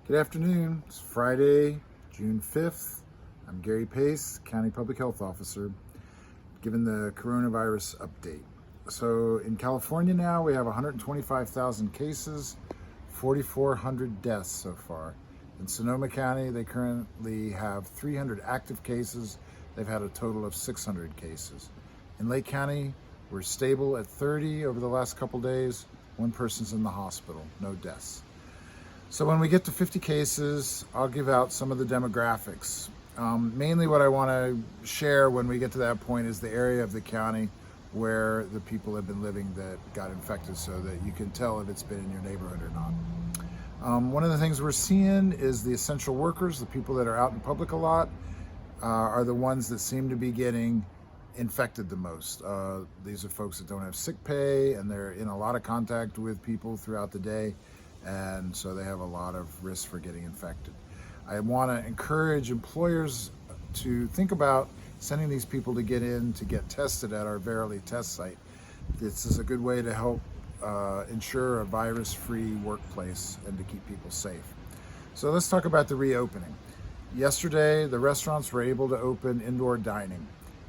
Good afternoon. It's Friday, June 5th. I'm Gary Pace, County Public Health Officer, giving the coronavirus update. So in California now, we have 125,000 cases, 4,400 deaths so far. In Sonoma County, they currently have 300 active cases. They've had a total of 600 cases. In Lake County, we're stable at 30 over the last couple days. One person's in the hospital, no deaths. So when we get to 50 cases, I'll give out some of the demographics. Mainly what I want to share when we get to that point is the area of the county where the people have been living that got infected, so that you can tell if it's been in your neighborhood or not. One of the things we're seeing is the essential workers, the people that are out in public a lot, are the ones that seem to be getting infected the most. These are folks that don't have sick pay, and they're in a lot of contact with people throughout the day, and so they have a lot of risk for getting infected. I want to encourage employers to think about sending these people to get tested at our Verily test site. This is a good way to help ensure a virus-free workplace and to keep people safe. So let's talk about the reopening. Yesterday, the restaurants were able to open indoor dining.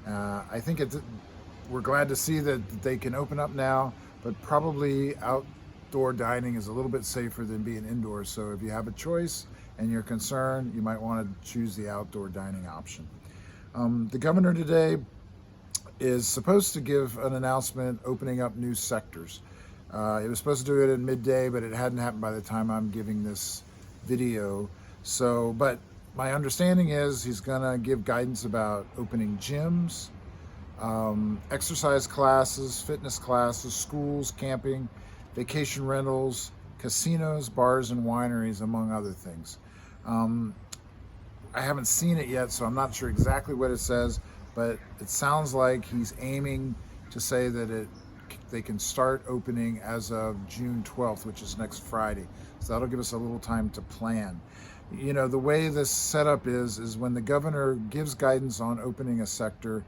I think we're glad to see that they can open up now, but probably outdoor dining is a little bit safer than being indoors. So if you have a choice and you're concerned, you might want to choose the outdoor dining option. The governor today is supposed to give an announcement opening up new sectors. It was supposed to do it at midday, but it hadn't happened by the time I'm giving this video. But my understanding is he's gonna give guidance about opening gyms, exercise classes, fitness classes, schools, camping, vacation rentals, casinos, bars, and wineries, among other things. I haven't seen it yet, so I'm not sure exactly what it says, but it sounds like he's aiming to say that they can start opening as of June 12th, which is next Friday. So that'll give us a little time to plan. You know, the way this setup is when the governor gives guidance on opening a sector,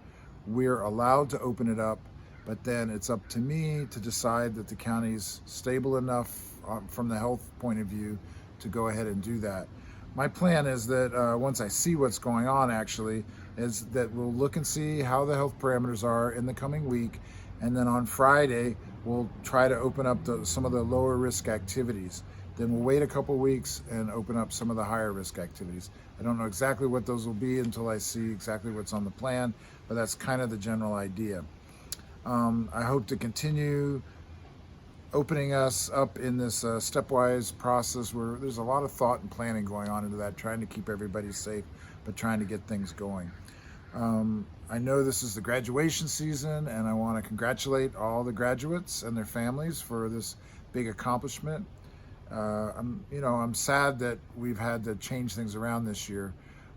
we're allowed to open it up, but then it's up to me to decide that the county's stable enough from the health point of view to go ahead and do that. My plan is that once I see what's going on, actually, is that we'll look and see how the health parameters are in the coming week, and then on Friday we'll try to open up some of the lower risk activities. Then we'll wait a couple weeks and open up some of the higher risk activities. I don't know exactly what those will be until I see exactly what's on the plan, but that's kind of the general idea. I hope to continue opening us up in this stepwise process where there's a lot of thought and planning going on into that, trying to keep everybody safe, but trying to get things going. I know this is the graduation season, and I want to congratulate all the graduates and their families for this big accomplishment. I'm sad that we've had to change things around this year,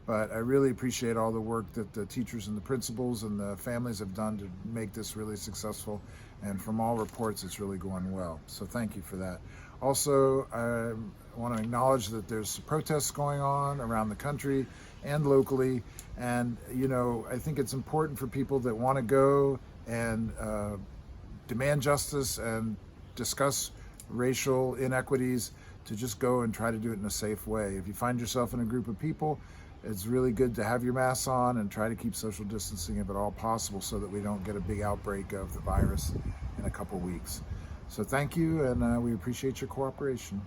but I really appreciate all the work that the teachers and the principals and the families have done to make this really successful. And from all reports, it's really going well. So thank you for that. Also, I want to acknowledge that there's protests going on around the country and locally. And, I think it's important for people that want to go and demand justice and discuss racial inequities to just go and try to do it in a safe way. If you find yourself in a group of people, it's really good to have your masks on and try to keep social distancing if at all possible, so that we don't get a big outbreak of the virus in a couple weeks. So thank you, and we appreciate your cooperation.